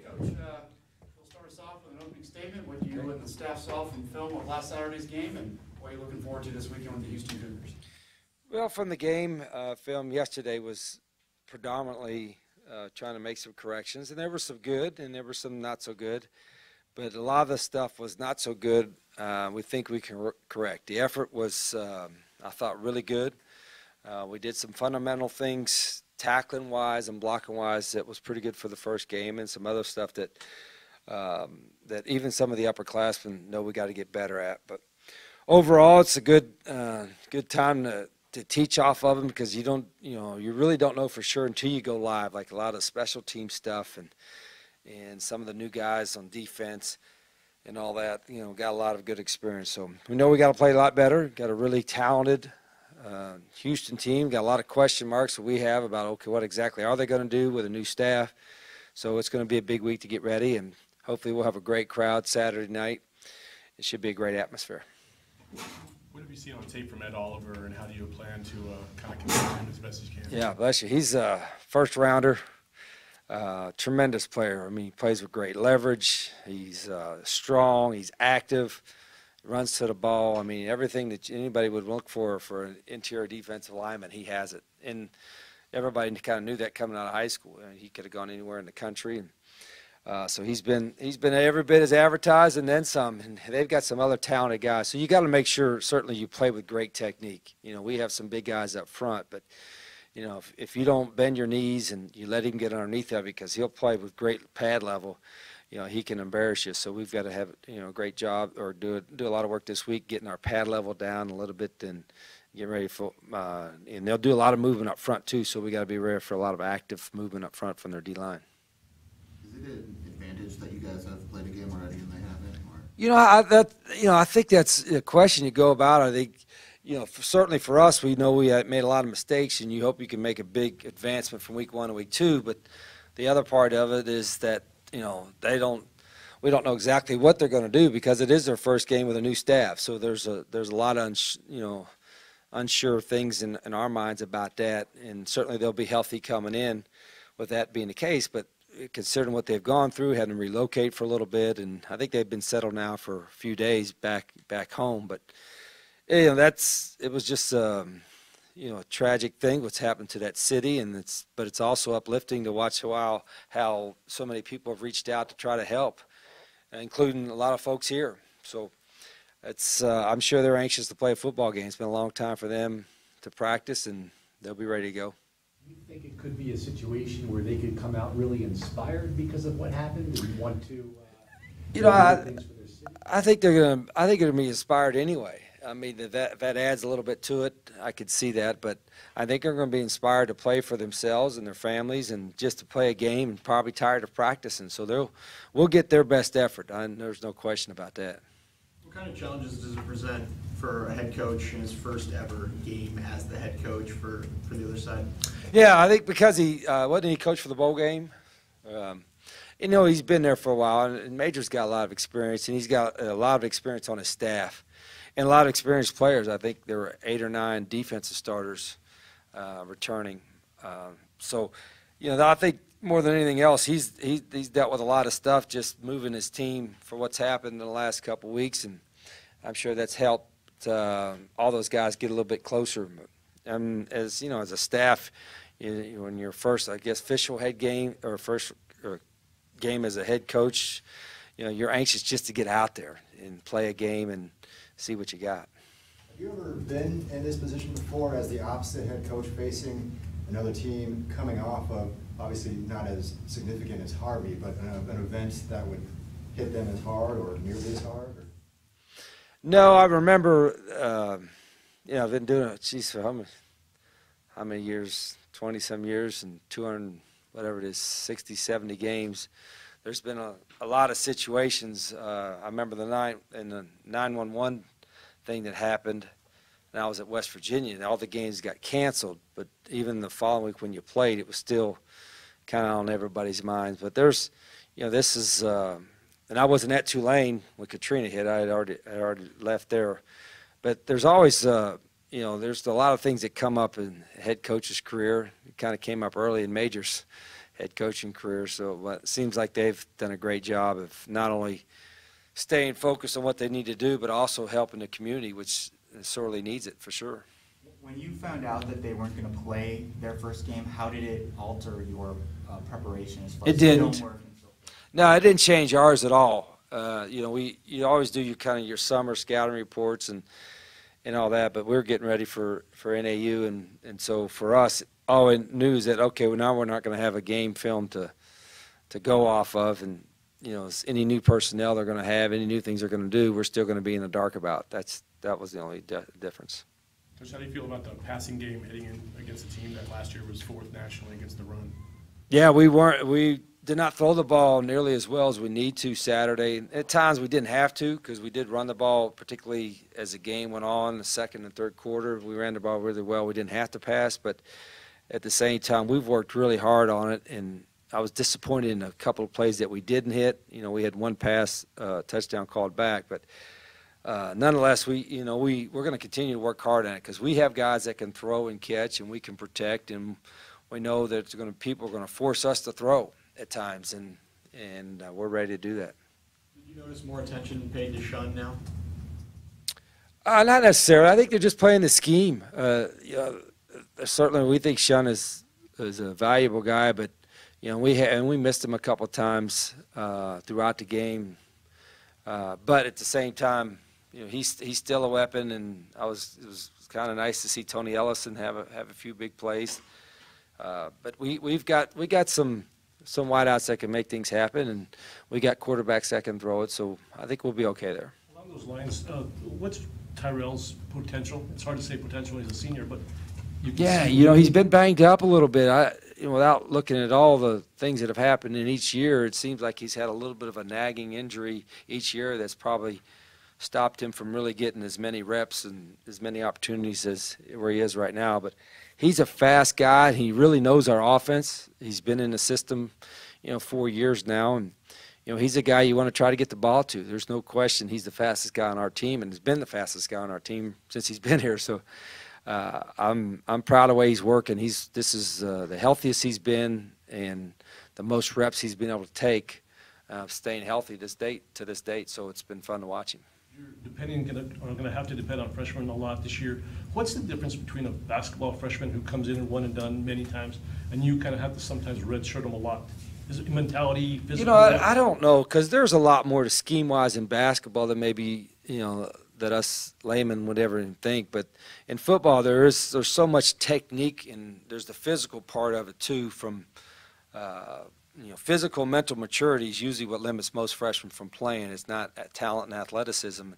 Coach, we'll start us off with an opening statement. What you and the staff saw from film of last Saturday's game, and what you're looking forward to this weekend with the Houston Cougars. Well, from the game, film yesterday was predominantly trying to make some corrections, and there were some good and there were some not so good. But a lot of the stuff was not so good. We think we can correct. The effort was, I thought, really good. We did some fundamental things, tackling-wise and blocking-wise, that was pretty good for the first game, and some other stuff that that even some of the upperclassmen know we got to get better at. But overall, it's a good time to teach off of them, because you really don't know for sure until you go live. Like a lot of special team stuff and some of the new guys on defense and all that, got a lot of good experience. So we know we got to play a lot better. Got a really talented Houston team. Got a lot of question marks that we have about, okay, what exactly are they going to do with a new staff? So it's going to be a big week to get ready, and hopefully we'll have a great crowd Saturday night. It should be a great atmosphere. What have you seen on tape from Ed Oliver, and how do you plan to kind of control him as best as you can? Yeah, bless you. He's a first-rounder, tremendous player. I mean, he plays with great leverage. He's strong. He's active. Runs to the ball. I mean, everything that anybody would look for an interior defensive lineman, he has it. And everybody kind of knew that coming out of high school. He could have gone anywhere in the country. And so he's been every bit as advertised and then some. And they've got some other talented guys. So you got to make sure certainly you play with great technique. We have some big guys up front, but if you don't bend your knees and you let him get underneath that, because he'll play with great pad level, he can embarrass you. So we've got to have a great job, or do a lot of work this week getting our pad level down a little bit and get ready for. And they'll do a lot of movement up front too. So we got to be ready for a lot of active movement up front from their D line. Is it an advantage that you guys have played a game already and they haven't? Or? I think that's a question you go about. I think. Certainly for us, we know we made a lot of mistakes, and you hope you can make a big advancement from week 1 to week 2. But the other part of it is that we don't know exactly what they're going to do, because it is their first game with a new staff. So there's a lot of unsure things in our minds about that, and certainly they'll be healthy coming in with that being the case. But considering what they've gone through, had to relocate for a little bit, and I think they've been settled now for a few days back home, but. It was just a tragic thing what's happened to that city, but it's also uplifting to watch how so many people have reached out to try to help, including a lot of folks here. So I'm sure they're anxious to play a football game. It's been a long time for them to practice, and they'll be ready to go. Do you think it could be a situation where they could come out really inspired because of what happened and want to I think they're gonna be inspired anyway. I mean, that adds a little bit to it. I could see that, but I think they're going to be inspired to play for themselves and their families, and just to play a game, and probably tired of practicing. So we'll get their best effort. There's no question about that. What kind of challenges does it present for a head coach in his first ever game as the head coach for the other side? Yeah, I think because he wasn't he coach for the bowl game. He's been there for a while, and Major's got a lot of experience, and he's got a lot of experience on his staff. And a lot of experienced players. I think there were 8 or 9 defensive starters returning. I think more than anything else, he's dealt with a lot of stuff, just moving his team for what's happened in the last couple of weeks, and I'm sure that's helped all those guys get a little bit closer. And as a staff, when your first, I guess, official head game or first game as a head coach, you're anxious just to get out there and play a game and see what you got. Have you ever been in this position before as the opposite head coach, facing another team coming off of, obviously not as significant as Harvey, but an event that would hit them as hard or nearly as hard? Or? No, I remember, I've been doing it, for how many years, 20-some years, and 200, whatever it is, 60, 70 games. There's been a lot of situations. I remember the 911 thing that happened, and I was at West Virginia, and all the games got canceled. But even the following week when you played, it was still kind of on everybody's minds. But there's, this is, and I wasn't at Tulane when Katrina hit. I had already left there. But there's always, there's a lot of things that come up in a head coach's career. It kind of came up early in Major's head coaching career. So it seems like they've done a great job of not only staying focused on what they need to do, but also helping the community, which sorely needs it for sure. When you found out that they weren't going to play their first game, how did it alter your preparation as far It as didn't. film work and so forth? No, it didn't change ours at all. You always do your summer scouting reports and all that, but we're getting ready for NAU, and so for us, all we knew is that, okay, well, now we're not going to have a game film to go off of, and any new personnel they're going to have, any new things they're going to do, we're still going to be in the dark about. That was the only difference. Coach, how do you feel about the passing game heading in against a team that last year was 4th nationally against the run? Yeah, we did not throw the ball nearly as well as we need to Saturday. At times we didn't have to because we did run the ball, particularly as the game went on, the second and third quarter. We ran the ball really well. We didn't have to pass, but at the same time, we've worked really hard on it, and I was disappointed in a couple of plays that we didn't hit. We had one pass, touchdown called back, but nonetheless, we're going to continue to work hard on it because we have guys that can throw and catch, and we can protect, and we know that people are going to force us to throw at times, and we're ready to do that. Did you notice more attention paid to Shun now? Not necessarily. I think they're just playing the scheme. Certainly, we think Shun is a valuable guy, but we missed him a couple of times throughout the game. But at the same time, he's still a weapon, and it was kind of nice to see Tony Ellison have a few big plays. But we got some wideouts that can make things happen, and we got quarterbacks that can throw it. So I think we'll be okay there. Along those lines, what's Tyrell's potential? It's hard to say potential. He's a senior, but you can see he's been banged up a little bit. Without looking at all the things that have happened in each year, it seems like he's had a little bit of a nagging injury each year that's probably stopped him from really getting as many reps and as many opportunities as where he is right now. But he's a fast guy. He really knows our offense. He's been in the system, 4 years now, and he's a guy you want to try to get the ball to. There's no question he's the fastest guy on our team, and has been the fastest guy on our team since he's been here. So I'm proud of the way he's working. This is the healthiest he's been and the most reps he's been able to take, staying healthy to this date. So it's been fun to watch him. You're going to have to depend on freshmen a lot this year. What's the difference between a basketball freshman who comes in and one and done many times, and you kind of have to sometimes redshirt them a lot? Is it mentality, physical? I don't know, because there's a lot more to scheme-wise in basketball than maybe that us laymen would ever think. But in football, there's so much technique, and there's the physical part of it too. From physical, mental maturity is usually what limits most freshmen from playing. It's not talent and athleticism.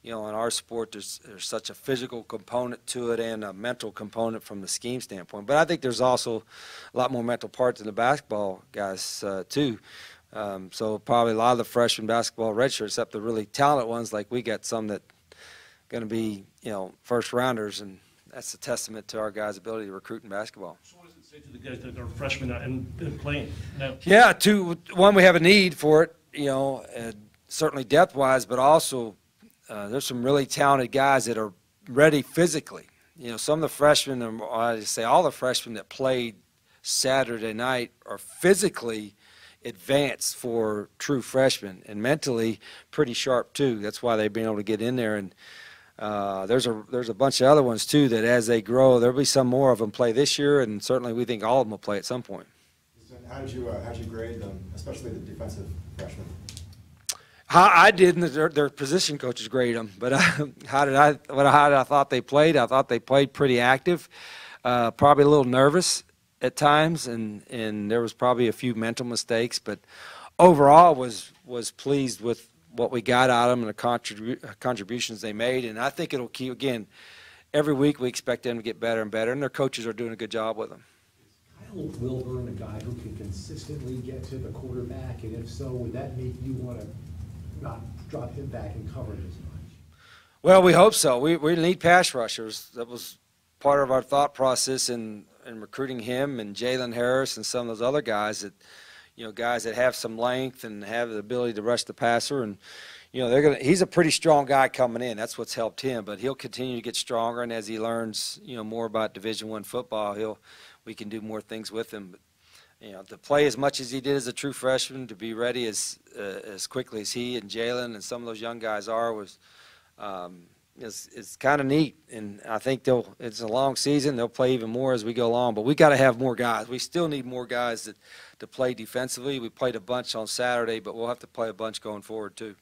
In our sport, there's such a physical component to it and a mental component from the scheme standpoint. But I think there's also a lot more mental parts in the basketball guys too. So probably a lot of the freshman basketball redshirt, except the really talented ones, like we got some that going to be first rounders, and that's a testament to our guys' ability to recruit in basketball. So what does it say to the guys that are freshmen and playing now? Yeah, one, we have a need for it, certainly depth-wise, but also there's some really talented guys that are ready physically. Some of the freshmen, I say all the freshmen that played Saturday night are physically advanced for true freshmen and mentally pretty sharp too. That's why they've been able to get in there. And there's a bunch of other ones too that as they grow, there'll be some more of them play this year, and certainly we think all of them will play at some point. How did you grade them, especially the defensive freshmen? I didn't. Their position coaches graded them, but how did I thought they played? I thought they played pretty active, probably a little nervous at times, and there was probably a few mental mistakes, but overall was pleased with what we got out of them and the contributions they made. And I think it'll keep, again, every week we expect them to get better and better, and their coaches are doing a good job with them. Is Kyle Wilburn a guy who can consistently get to the quarterback, and if so, would that make you want to not drop him back and cover it as much? Well, we hope so. We need pass rushers. That was part of our thought process in recruiting him and Jalen Harris and some of those other guys that, guys that have some length and have the ability to rush the passer. And, he's a pretty strong guy coming in. That's what's helped him. But he'll continue to get stronger, and as he learns, more about Division I football, we can do more things with him. to play as much as he did as a true freshman, to be ready as quickly as he and Jalen and some of those young guys are is kind of neat. And I think it's a long season. They'll play even more as we go along. But we got to have more guys. We still need more guys to play defensively. We played a bunch on Saturday, but we'll have to play a bunch going forward too.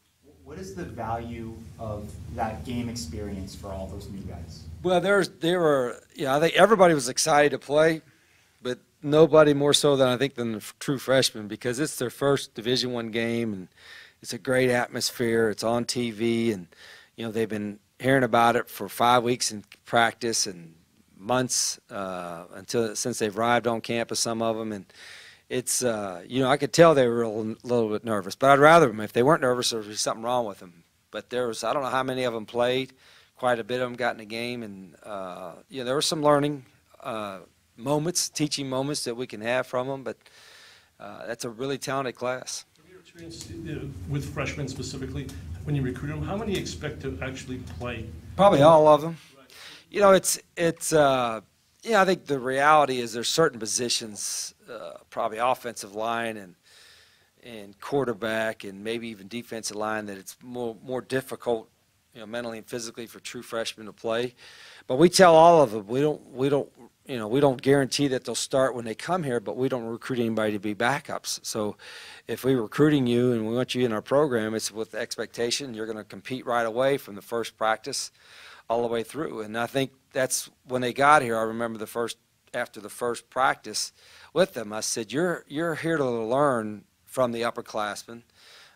What is the value of that game experience for all those new guys? Well, I think everybody was excited to play, but nobody more so than the true freshmen, because it's their first Division I game, and it's a great atmosphere. It's on TV, and they've been hearing about it for 5 weeks in practice and months since they've arrived on campus, some of them, and it's I could tell they were a little bit nervous, but I'd rather them. If they weren't nervous, there would be something wrong with them. But I don't know how many of them played. Quite a bit of them got in the game, and there were some learning moments, teaching moments that we can have from them, but that's a really talented class. From your experience with freshmen specifically, when you recruit them, how many expect to actually play? Probably all of them. I think the reality is there's certain positions, probably offensive line and quarterback and maybe even defensive line, that it's more difficult, mentally and physically for true freshmen to play. But we tell all of them, we don't guarantee that they'll start when they come here, but we don't recruit anybody to be backups. So if we're recruiting you and we want you in our program, it's with the expectation you're going to compete right away from the first practice all the way through. And I think that's when they got here. I remember after the first practice with them, I said, you're here to learn from the upperclassmen,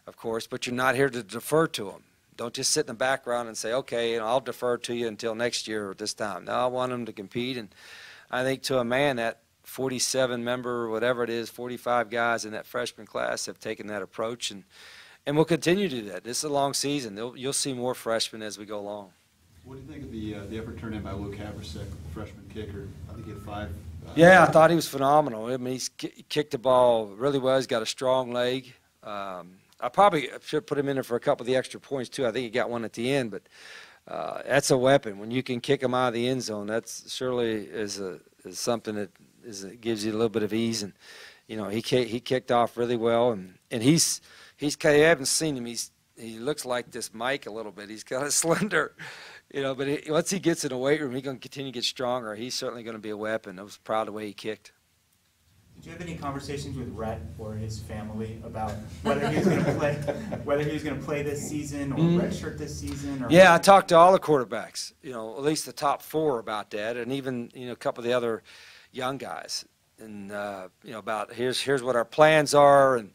of course, but you're not here to defer to them. Don't just sit in the background and say, okay, I'll defer to you until next year or this time. No, I want them to compete. And I think to a man, that 47 member, whatever it is, 45 guys in that freshman class have taken that approach, and we'll continue to do that. This is a long season. You'll see more freshmen as we go along. What do you think of the effort turned in by Luke Haversick, freshman kicker? I think he had 5. Yeah, I thought he was phenomenal. I mean, he kicked the ball really well. He's got a strong leg. I probably should put him in there for a couple of the extra points, too. I think he got one at the end, but that's a weapon. When you can kick him out of the end zone, that's surely is something that gives you a little bit of ease. And, he kicked off really well, and he's you haven't seen him. He looks like this Mike a little bit. He's kind of slender, but once he gets in the weight room, he's going to continue to get stronger. He's certainly going to be a weapon. I was proud of the way he kicked. Did you have any conversations with Rhett or his family about whether he was going to play this season or redshirt this season? Or yeah, I talked to all the quarterbacks, at least the top 4 about that, and even a couple of the other young guys, and about here's what our plans are, and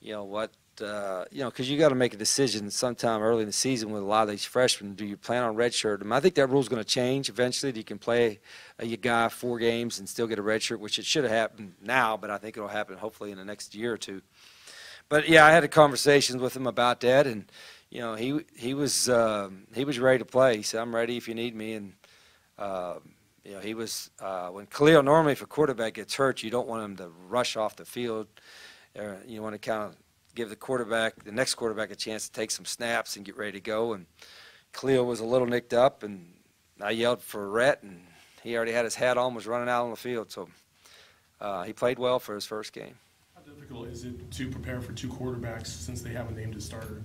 what. Because you got to make a decision sometime early in the season with a lot of these freshmen. Do you plan on redshirt them? I think that rule's going to change eventually. You can play a guy 4 games and still get a redshirt, which it should have happened now, but I think it'll happen hopefully in the next year or two. But yeah, I had a conversation with him about that, and he was ready to play. He said, "I'm ready if you need me." And he was when Khalil, normally if a quarterback gets hurt, you don't want him to rush off the field. You want to kind of give the next quarterback a chance to take some snaps and get ready to go. And Khalil was a little nicked up, and I yelled for Rhett, and he already had his hat on, was running out on the field. So he played well for his first game. How difficult is it to prepare for 2 quarterbacks since they haven't named a starter?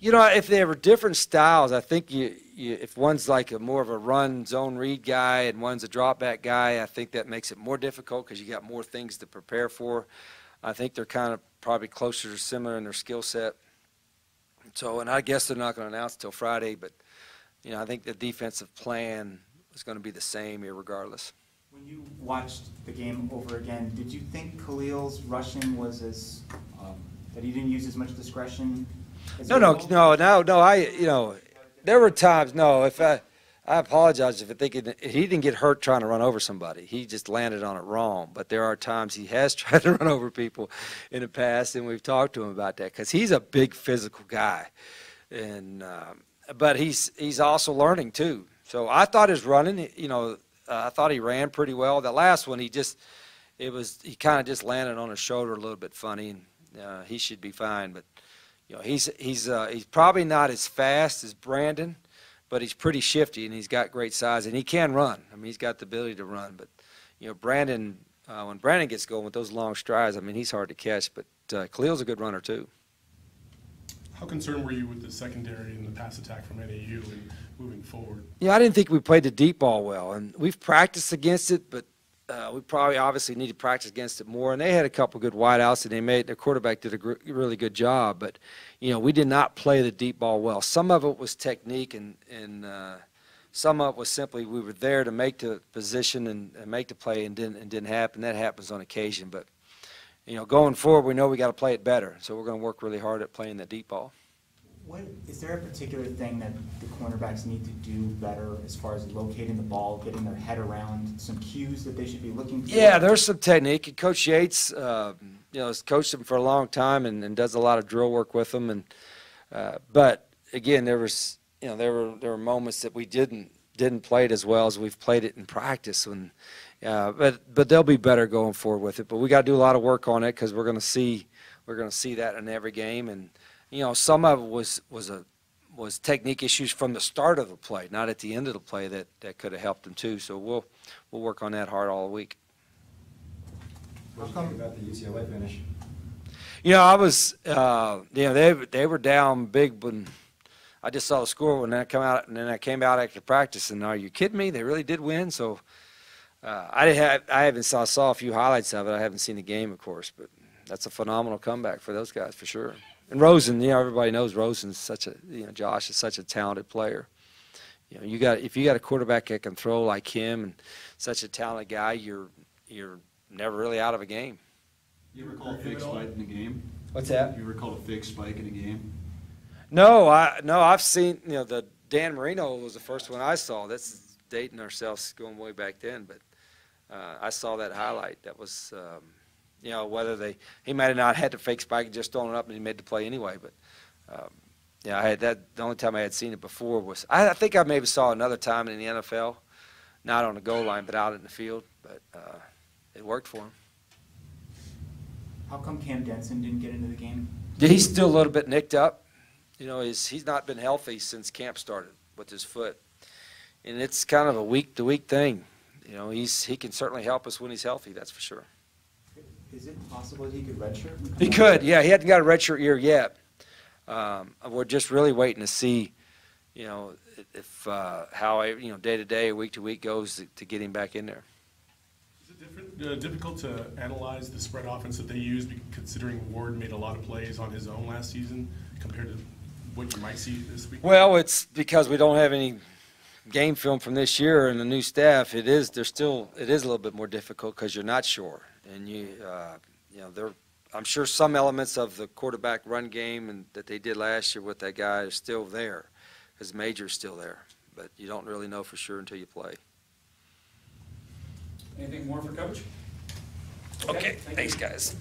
If they were different styles, I think if one's like more of a run zone read guy and one's a drop back guy, I think that makes it more difficult because you got more things to prepare for. I think they're kind of probably closer or similar in their skill set. So, and I guess they're not going to announce until Friday, but, I think the defensive plan is going to be the same here regardless. When you watched the game over again, did you think Khalil's rushing was that he didn't use as much discretion? No. There were times, I apologize if he didn't get hurt trying to run over somebody. He just landed on it wrong. But there are times he has tried to run over people in the past, and we've talked to him about that because he's a big physical guy. And but he's also learning too. So I thought his running, I thought he ran pretty well. The last one, he kind of just landed on his shoulder a little bit funny, and he should be fine. But he's probably not as fast as Brandon. But he's pretty shifty, and he's got great size, and he can run. I mean, he's got the ability to run. But, Brandon when Brandon gets going with those long strides, I mean, he's hard to catch, but Khalil's a good runner too. How concerned were you with the secondary and the pass attack from NAU and moving forward? Yeah, I didn't think we played the deep ball well, and we've practiced against it, but we probably obviously need to practice against it more. And they had a couple good wideouts, and their quarterback did a really good job. But we did not play the deep ball well. Some of it was technique, and some of it was simply we were there to make the position and make the play, and didn't happen. That happens on occasion, but going forward, we know we got to play it better. So we're going to work really hard at playing the deep ball. Is there a particular thing that the cornerbacks need to do better as far as locating the ball, getting their head around, some cues that they should be looking for? Yeah, there's some technique. And Coach Yates, has coached them for a long time and does a lot of drill work with them. And but again, there were moments that we didn't play it as well as we've played it in practice. But they'll be better going forward with it. But we got to do a lot of work on it because we're going to see that in every game. And some of it was technique issues from the start of the play, not at the end of the play that could have helped them too. So we'll work on that hard all week. What do you think about the UCLA finish? I was, they were down big when I just saw the score when I come out, and then I came out after practice, and are you kidding me? They really did win. So I saw a few highlights of it. I haven't seen the game, of course, but that's a phenomenal comeback for those guys for sure. And Rosen, everybody knows Rosen's Josh is such a talented player. If you got a quarterback that can throw like him and such a talented guy, you're never really out of a game. You recall a fake spike in the game? What's that? You recall a fake spike in a game? No, I've seen the Dan Marino was the first one I saw. That's dating ourselves going way back then, but I saw that highlight. That was. Whether he might have not had the fake spike and just thrown it up and he made the play anyway. But, I had that. The only time I had seen it before was, I think I maybe saw another time in the NFL, not on the goal line, but out in the field. But it worked for him. How come Cam Denson didn't get into the game? Yeah, he's still a little bit nicked up. He's not been healthy since camp started with his foot. And it's kind of a week-to-week thing. He can certainly help us when he's healthy, that's for sure. Is it possible he could redshirt? He could, yeah. He hasn't got a redshirt year yet. We're just really waiting to see, if how day to day or week to week goes to get him back in there. Is it difficult to analyze the spread offense that they use, considering Ward made a lot of plays on his own last season compared to what you might see this week? Well, it's because we don't have any game film from this year and the new staff. It is a little bit more difficult because you're not sure. And I'm sure some elements of the quarterback run game and that they did last year with that guy are still there, because Major's still there. But you don't really know for sure until you play. Anything more for Coach? Okay, thanks, guys.